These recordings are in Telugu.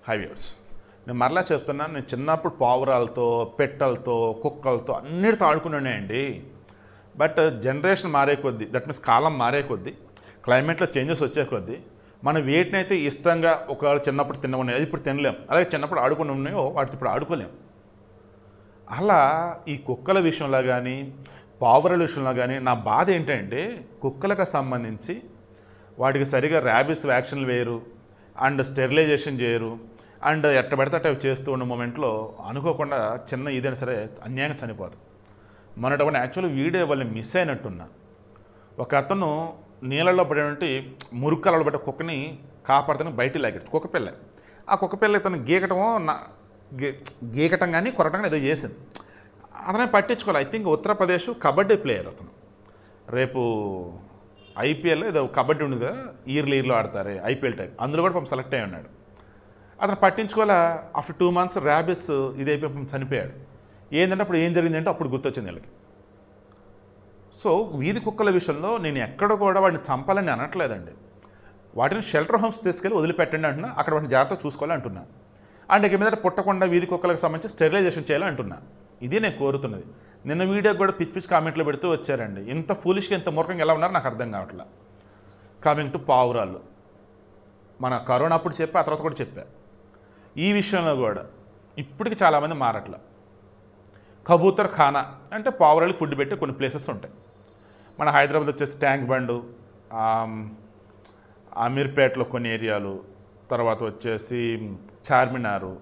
హై వ్యూవర్స్, నేను మరలా చెప్తున్నాను. నేను చిన్నప్పుడు పావురాలతో, పెట్టలతో, కుక్కలతో అన్నిటితో ఆడుకున్నానండి. బట్ జనరేషన్ మారే కొద్దీ, దట్ మీన్స్ కాలం మారే కొద్దీ, క్లైమేట్లో చేంజెస్ వచ్చే కొద్దీ మనం వేటినైతే ఇష్టంగా ఒకవేళ చిన్నప్పుడు తిన్నవున్నాయి, అది ఇప్పుడు తినలేం. అలాగే చిన్నప్పుడు ఆడుకుని ఉన్నాయో వాటితో ఇప్పుడు ఆడుకోలేం. అలా ఈ కుక్కల విషయంలో కానీ, పావురాల విషయంలో కానీ నా బాధ ఏంటంటే, కుక్కలకు సంబంధించి వాటికి సరిగా ర్యాబిస్ వ్యాక్సిన్లు వేయరు, అండ్ స్టెరిలైజేషన్ చేయరు, అండ్ ఎట్ట పెడితే అవి చేస్తూ ఉన్న మూమెంట్లో అనుకోకుండా చిన్న ఇదైనా సరే అన్యాయంగా చనిపోదు. మొన్నటి యాక్చువల్లీ వీడియో వాళ్ళని మిస్ అయినట్టున్నా. ఒక అతను నీళ్ళల్లో పడేటువంటి మురుక్కలలో పడ్డ కుక్కని కాపాడుతాను బయటికి లాగాడు. కుక్కపిల్ల. ఆ కుక్కపిల్ల ఇతను గీకటం కానీ కొరటం కానీ ఏదో చేసింది. అతనే పట్టించుకోవాలి. I think Uttar Pradesh kabaddi player అతను. రేపు ఐపీఎల్ ఏదో కబడ్డీ ఉంది కదా, ఇయర్లో ఆడతారు ఐపీఎల్ టైం, అందులో కూడా పాపం సెలెక్ట్ అయ్యి ఉన్నాడు. అతను పట్టించుకోవాలా. ఆఫ్టర్ 2 months ర్యాబిస్ ఇదైపోయి చనిపోయాడు. ఏంటంటే అప్పుడు ఏం జరిగిందంటే అప్పుడు గుర్తొచ్చింది వీళ్ళకి. సో వీధి కుక్కల విషయంలో నేను ఎక్కడ కూడా వాడిని చంపాలని అనట్లేదండి. వాటిని షెల్టర్ హోమ్స్ తీసుకెళ్ళి వదిలిపెట్టండి అంటున్నా. అక్కడ వాటిని జాగ్రత్తగా చూసుకోవాలి అంటున్నా. అండ్ ఇక మీద పుట్టకుండా వీధి కుక్కలకు సంబంధించి స్టెరిలైజేషన్ చేయాలి అంటున్నా. ఇదే నేను కోరుతున్నది. నిన్న వీడియోకి కూడా పిచ్చి పిచ్చి కామెంట్లు పెడుతూ వచ్చారండి. ఇంత ఫూలిష్గా ఇంత మూర్ఖంగా ఎలా ఉన్నారో నాకు అర్థం కావట్లా. కమింగ్ టు పావురాళ్ళు, మన కరోనా అప్పుడు చెప్పా, ఆ తర్వాత కూడా చెప్పా. ఈ విషయంలో కూడా ఇప్పటికి చాలామంది మారట్లా. కబూతర్ ఖానా అంటే పావురాళ్ళకి ఫుడ్ పెట్టే కొన్ని ప్లేసెస్ ఉంటాయి. మన హైదరాబాద్ వచ్చేసి ట్యాంక్ బండు, అమీర్పేటలో కొన్ని ఏరియాలు, తర్వాత వచ్చేసి చార్మినారు,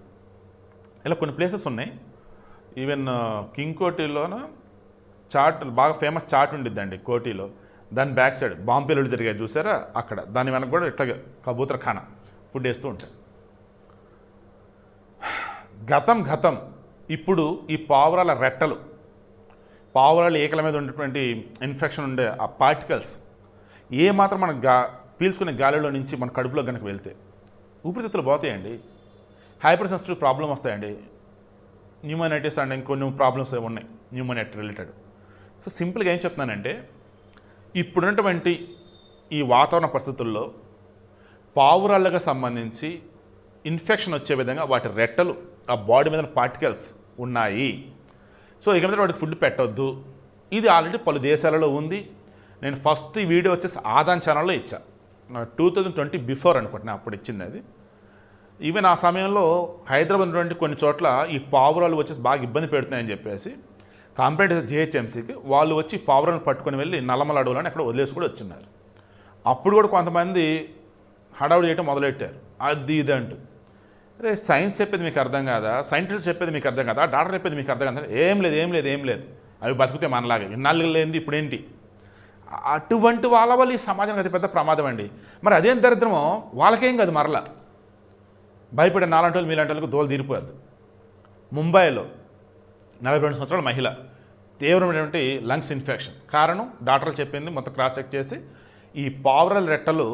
ఇలా కొన్ని ప్లేసెస్ ఉన్నాయి. ఈవెన్ కింగ్ కోటిలోనూ చాట్ బాగా ఫేమస్ చాట్ ఉండిద్దండి కోటిలో. దాని బ్యాక్ సైడ్ బాంబేలు జరిగాయి చూసారా, అక్కడ దాని వెనక కూడా ఇట్లాగే కబూతర్ ఖానా ఫుడ్ వేస్తూ ఉంటాయి. గతం ఇప్పుడు ఈ పావురాల రెట్టలు, పావురాల ఏకల మీద ఉన్నటువంటి ఇన్ఫెక్షన్ ఉండే ఆ పార్టికల్స్ ఏమాత్రం మన పీల్చుకునే గాలిలో నుంచి మన కడుపులో కనుక వెళ్తే ఊపిరితిత్తులు పోతాయండి. హైపర్ సెన్సిటివ్ ప్రాబ్లం వస్తాయండి. న్యూమోనైటిస్ అండ్ ఇంకొన్ని ప్రాబ్లమ్స్ ఏమి ఉన్నాయి న్యూమోనైట్ రిలేటెడ్. సో సింపుల్గా ఏం చెప్తున్నానంటే, ఇప్పుడున్నటువంటి ఈ వాతావరణ పరిస్థితుల్లో పావురాళ్ళకు సంబంధించి ఇన్ఫెక్షన్ వచ్చే విధంగా వాటి రెట్టలు, ఆ బాడీ మీద పార్టికల్స్ ఉన్నాయి. సో ఇక మీద వాటికి ఫుడ్ పెట్టొద్దు. ఇది ఆల్రెడీ పలు దేశాలలో ఉంది. నేను ఫస్ట్ ఈ వీడియో వచ్చేసి ఆదాన్ ఛానల్లో ఇచ్చా. 2020 బిఫోర్ అనుకుంటున్నా అప్పుడు ఇచ్చింది అది. ఈవెన్ ఆ సమయంలో హైదరాబాద్ ఉన్నటువంటి కొన్ని చోట్ల ఈ పావురాలు వచ్చేసి బాగా ఇబ్బంది పెడుతున్నాయని చెప్పేసి కంప్లైంట్ జిహెచ్ఎంసీకి వాళ్ళు వచ్చి పావురాలను పట్టుకొని వెళ్ళి నల్లమల అడవులని అక్కడ వదిలేసి కూడా వచ్చిన్నారు. అప్పుడు కూడా కొంతమంది హడావుడి చేయడం మొదలెట్టారు, అది ఇది అంటూ. అరే సైన్స్ చెప్పేది మీకు అర్థం కాదా, సైంటిస్ట్ చెప్పేది మీకు అర్థం కాదా, డాక్టర్ చెప్పేది మీకు అర్థం కాదా? ఏం లేదు అవి బతుకుతే మనలాగే ఇన్నాళ్ళు లేనిది ఇప్పుడేంటి? అటువంటి వాళ్ళ వల్ల ఈ సమాజానికి అతి పెద్ద ప్రమాదం అండి. మరి అదేం దరిద్రమో వాళ్ళకేం కాదు, మరలా భయపడే నాలాంటి వాళ్ళు మీలాంటి వాళ్ళకి దోలు తీరిపోద్దు. ముంబైలో 42 సంవత్సరాల మహిళ తీవ్రమైనటువంటి లంగ్స్ ఇన్ఫెక్షన్. కారణం డాక్టర్లు చెప్పింది మొత్తం క్రాస్ చెక్ చేసి ఈ పావురాల రెట్టలు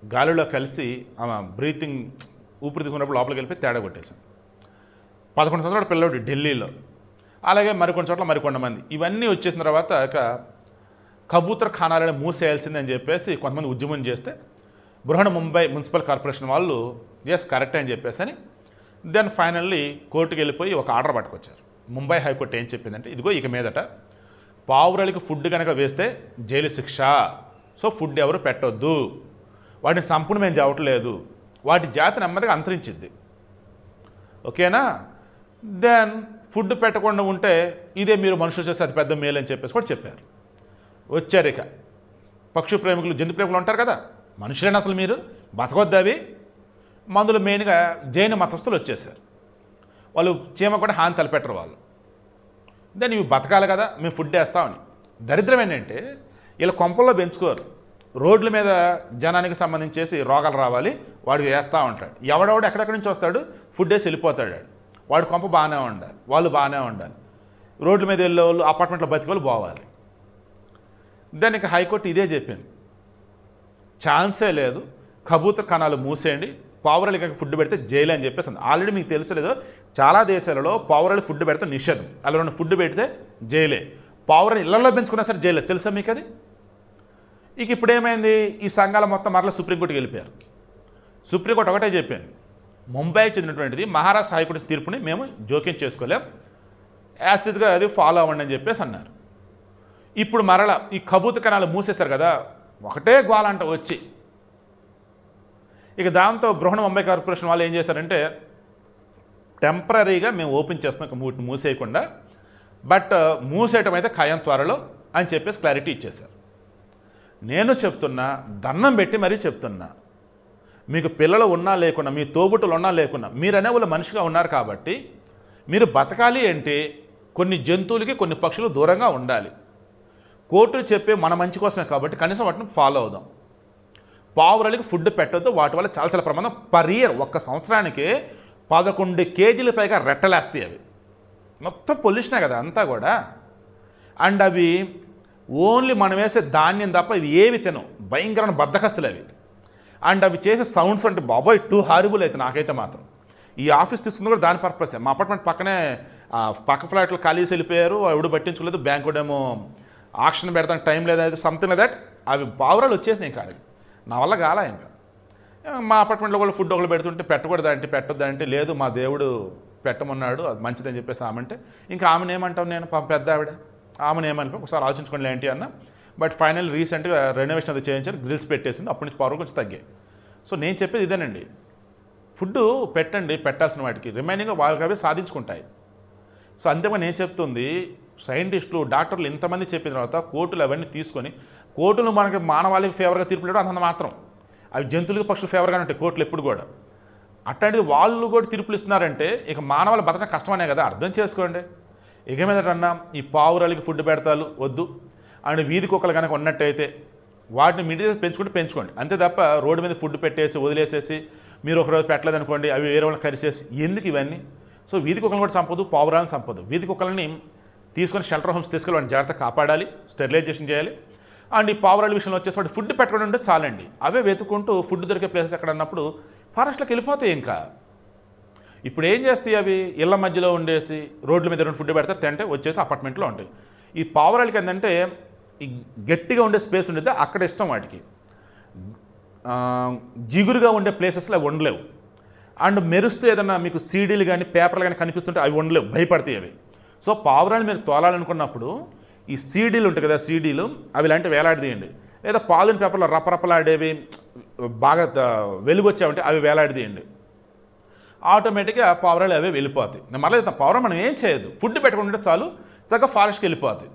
గాలిలో కలిసి బ్రీతింగ్ ఊపిరి తీసుకున్నప్పుడు లోపలికి వెళ్ళిపోయి తేడా కొట్టేశాం. 11 సంవత్సరాల పిల్లవాడు ఢిల్లీలో, అలాగే మరికొన్ని చోట్ల మరికొంతమంది. ఇవన్నీ వచ్చేసిన తర్వాత ఇక కబూతర్ ఖానాలను మూసేయాల్సిందని చెప్పేసి కొంతమంది ఉద్యమం చేస్తే బృహన్ ముంబై మున్సిపల్ కార్పొరేషన్ వాళ్ళు ఎస్ కరెక్టే అని చెప్పేసి అని దెన్ ఫైనల్లీ కోర్టుకు వెళ్ళిపోయి ఒక ఆర్డర్ పట్టుకొచ్చారు. ముంబై హైకోర్టు ఏం చెప్పిందంటే, ఇదిగో ఇక మీదట పావురాలకి ఫుడ్ కనుక వేస్తే జైలు శిక్ష. సో ఫుడ్ ఎవరు పెట్టొద్దు, వాటిని చంపును మేము చెప్పట్లేదు, వాటి జాతి నెమ్మదిగా అంతరించింది, ఓకేనా? దెన్ ఫుడ్ పెట్టకుండా ఉంటే ఇదే మీరు మనుషులు చేస్తే అది పెద్ద మేలు అని చెప్పేసి కూడా చెప్పారు. వచ్చారు ఇక పక్షి ప్రేమికులు, జంతు ప్రేమికులు ఉంటారు కదా, మనుషులైనా అసలు మీరు బతకొద్దు అవి. మందులు మెయిన్గా జైన మతస్థులు వచ్చేసారు. వాళ్ళు చీమ కూడా హాని తలపెట్టరు వాళ్ళు. దెన్ ఇవి బతకాలి కదా, మేము ఫుడ్ వేస్తామని. దరిద్రం ఏంటంటే వీళ్ళ కొంపల్లో పెంచుకోరు. రోడ్ల మీద జనానికి సంబంధించేసి రోగాలు రావాలి వాడికి వేస్తూ ఉంటాడు. ఎవడెవడు ఎక్కడెక్కడి నుంచి వస్తాడు, ఫుడ్ వేసి వెళ్ళిపోతాడు. వాడి కొంప బాగానే ఉండాలి, వాళ్ళు బాగానే ఉండాలి. రోడ్ల మీద వెళ్ళే వాళ్ళు, అపార్ట్మెంట్లో బతికే వాళ్ళు పోవాలి. దానికి హైకోర్టు ఇదే చెప్పింది, ఛాన్సే లేదు, కబూతర్ ఖానాలు మూసేయండి, పావురాలకి ఫుడ్ పెడితే జైలు అని చెప్పేసి. ఆల్రెడీ మీకు తెలుసలేదో చాలా దేశాలలో పావురాలు ఫుడ్ పెడితే నిషేధం, అలా ఫుడ్ పెడితే జైలే. పావురాలు ఇళ్లలో పెంచుకున్నా సరే జైలే, తెలుసా మీకు అది? ఇక ఇప్పుడేమైంది, ఈ సంఘాల మొత్తం మరలా సుప్రీంకోర్టుకి వెళ్ళిపోయారు. సుప్రీంకోర్టు ఒకటే చెప్పింది, ముంబైకి చెందినటువంటిది. మహారాష్ట్ర హైకోర్టు తీర్పుని మేము జోక్యం చేసుకోలేం, యాస్టిస్గా అది ఫాలో అవ్వండి అని చెప్పేసి అన్నారు. ఇప్పుడు మరల ఈ కబూత్ కెనాల్ మూసేశారు కదా, ఒకటే గోలంట వచ్చి. ఇక దాంతో బృహన్ ముంబై కార్పొరేషన్ వాళ్ళు ఏం చేశారంటే టెంపరీగా మేము ఓపెన్ చేస్తున్నాం వీటిని మూసేయకుండా, బట్ మూసేయటం అయితే ఖాయం త్వరలో అని చెప్పేసి క్లారిటీ ఇచ్చేశారు. నేను చెప్తున్నా, దండం పెట్టి మరీ చెప్తున్నా, మీకు పిల్లలు ఉన్నా లేకున్నా, మీ తోబుట్టులు ఉన్నా లేకున్నా, మీరనే వాళ్ళు మనిషిగా ఉన్నారు కాబట్టి మీరు బతకాలి అంటే కొన్ని జంతువులకి కొన్ని పక్షులు దూరంగా ఉండాలి. కోర్టులు చెప్పే మన మంచి కోసమే కాబట్టి కనీసం వాటిని ఫాలో అవుదాం. పావురాలకి ఫుడ్ పెట్టొద్దు, వాటి వల్ల చాలా చాలా ప్రమాదం. పర్ ఇయర్ ఒక్క సంవత్సరానికి 11 కేజీల పైగా రెట్టలేస్తాయి అవి. మొత్తం పొల్యూషనే కదా అంతా కూడా. అండ్ అవి ఓన్లీ మనం వేసే ధాన్యం తప్ప ఇవి ఏవి తినవు, భయంకరమైన బద్దకస్తులు అవి. అండ్ అవి చేసే సౌండ్స్ అంటే బాబోయ్ టూ హారిబుల్ అయితే నాకైతే మాత్రం. ఈ ఆఫీస్ తీసుకుంది కూడా దాని పర్పసే. మా అపార్ట్మెంట్ పక్కనే పక్క ఫ్లాట్లో ఖాళీ వెళ్ళిపోయారు, ఎవడు పట్టించుకోలేదు. బ్యాంక్ కూడా ఏమో ఆక్షన్ పెడతానికి టైం లేదా, సంథింగ్ దట్. అవి పావురాలు వచ్చేసినాయి కాడికి, నా వల్ల కాలా. ఇంకా మా అపార్ట్మెంట్లో కూడా ఫుడ్ ఒకళ్ళు పెడుతుంటే పెట్టకూడదంటే పెట్టొద్దంటే, లేదు మా దేవుడు పెట్టమన్నాడు అది మంచిదని చెప్పేసి ఆమెంటే, ఇంకా ఆమెను ఏమంటావు నేను పెద్ద ఆవిడ, ఆమెను ఏమనుకో ఒకసారి ఆలోచించుకోండి ఏంటి అన్న. బట్ ఫైనల్ రీసెంట్గా రెనోవేషన్ అది చేయించారు, గ్రిల్స్ పెట్టేసింది, అప్పటి నుంచి పావురాలు కొంచెం తగ్గాయి. సో నేను చెప్పేది ఇదేనండి, ఫుడ్ పెట్టండి పెట్టాల్సిన వాటికి, రిమైనింగ్ వాళ్ళకి అవే సాధించుకుంటాయి. సో అంతేగా నేను చెప్తుంది, సైంటిస్టులు డాక్టర్లు ఇంతమంది చెప్పిన తర్వాత కోర్టులు అవన్నీ తీసుకొని, కోర్టులు మనకి మానవాళికి ఫేవర్గా తీర్పులు ఇవ్వడం అంత మాత్రం, అవి జంతువులకి పక్షులు ఫేవర్గానే ఉంటాయి కోర్టులు ఎప్పుడు కూడా. అట్లాంటిది వాళ్ళు కూడా తీర్పులు ఇస్తున్నారంటే ఇక మానవాళి బతకడం కష్టమనే కదా, అర్థం చేసుకోండి. ఇక మీదటన్నా ఈ పావురాలకి ఫుడ్ పెడతాలు వద్దు, అండ్ వీధి కుక్కలు కనుక ఉన్నట్టయితే వాటిని మిడి పెంచుకోండి అంతే తప్ప రోడ్డు మీద ఫుడ్ పెట్టేసి వదిలేసేసి మీరు ఒకరోజు పెట్టలేదనుకోండి అవి వేరే వాళ్ళని కరిచేసి ఎందుకు ఇవన్నీ. సో వీధి కుక్కలను కూడా చంపదు, పావురాలను చంపదు. వీధి కుక్కలని తీసుకొని షెల్టర్ హోమ్స్ తీసుకెళ్ళి వాటిని జాగ్రత్తగా కాపాడాలి, స్టెరిలైజేషన్ చేయాలి. అండ్ ఈ పావురాల విషయంలో వచ్చేసి వాటి ఫుడ్ పెట్టడం ఉంటే చాలండి, అవే వెతుక్కుంటూ ఫుడ్ దొరికే ప్లేసెస్ ఎక్కడ అన్నప్పుడు ఫారెస్ట్లోకి వెళ్ళిపోతాయి. ఇంకా ఇప్పుడు ఏం చేస్తాయి అవి, ఇళ్ల మధ్యలో ఉండేసి రోడ్ల మీద ఫుడ్ పెడతారు, తింటే వచ్చేసి అపార్ట్మెంట్లో ఉంటాయి. ఈ పావురాలకి ఏంటంటే ఈ గట్టిగా ఉండే స్పేస్ ఉండేది అక్కడ ఇష్టం, వాటికి జిగురుగా ఉండే ప్లేసెస్లో అవి ఉండలేవు. అండ్ మెరుస్తూ ఏదన్నా మీకు సీడీలు కానీ పేపర్లు కానీ కనిపిస్తుంటే అవి ఉండలేవు, భయపడతాయి అవి. సో పావురాలు మీరు తోలాలనుకున్నప్పుడు ఈ సీడీలు ఉంటాయి కదా, సీడీలు అవి ఇలాంటివి వేలాడదీయండి, లేదా పాలిన్ పేపర్లో రపరపలాడేవి బాగా వెలుగు వచ్చావంటే అవి వేలాడదీయండి, ఆటోమేటిక్గా పావురాలు అవే వెళ్ళిపోతాయి. నేను మళ్ళీ పావురం మనం ఏం చేయదు, ఫుడ్ పెట్టుకుంటే చాలు చక్కగా ఫారెస్ట్కి వెళ్ళిపోతాయి.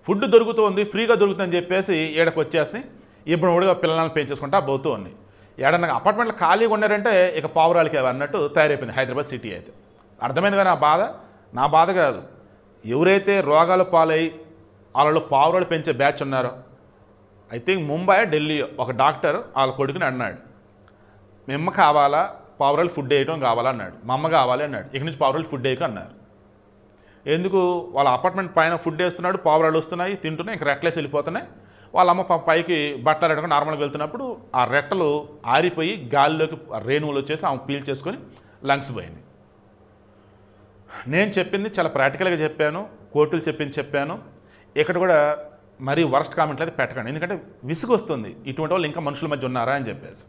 ఫుడ్ దొరుకుతుంది, ఫ్రీగా దొరుకుతుందని చెప్పేసి ఏడకు వచ్చేసి ఇప్పుడు కూడా పిల్లలను పెంచేసుకుంటా పోతూ ఉన్నాయి. ఏడన్నా అపార్ట్మెంట్లో ఖాళీగా ఉన్నారంటే ఇక పావురాలకి అవి అన్నట్టు తయారైపోయింది హైదరాబాద్ సిటీ అయితే. అర్థమైంది కదా నా బాధ కాదు. ఎవరైతే రోగాల పాలై వాళ్ళలో పావురాలు పెంచే బ్యాచ్ ఉన్నారో, ఐ థింక్ ముంబై ఢిల్లీ ఒక డాక్టర్ వాళ్ళ కొడుకుని అన్నాడు, మిమ్మ కావాలా పావురాలు ఫుడ్ వేయటం కావాలా అన్నాడు, మా అమ్మ కావాలి అన్నాడు, ఇక్కడి నుంచి పావురాలు ఫుడ్ వేయక అన్నారు. ఎందుకు, వాళ్ళ అపార్ట్మెంట్ పైన ఫుడ్ వేస్తున్నాడు, పావురాలు వస్తున్నాయి తింటున్నాయి, ఇంక రెట్టలేసి వెళ్ళిపోతున్నాయి. వాళ్ళ అమ్మ పైకి బట్టలు రెట్టగా నార్మల్గా వెళ్తున్నప్పుడు ఆ రెట్టలు ఆరిపోయి గాలిలోకి రేణువులు వచ్చేసి ఆమె పీల్ చేసుకొని లంగ్స్ పోయింది. నేను చెప్పింది చాలా ప్రాక్టికల్గా చెప్పాను, కోర్టులు చెప్పాను. ఇక్కడ కూడా మరీ వరస్ట్ కామెంట్లు అయితే పెట్టకండి, ఎందుకంటే విసుగు వస్తుంది, ఇటువంటి వాళ్ళు ఇంకా మనుషుల మధ్య ఉన్నారా అని చెప్పేసి.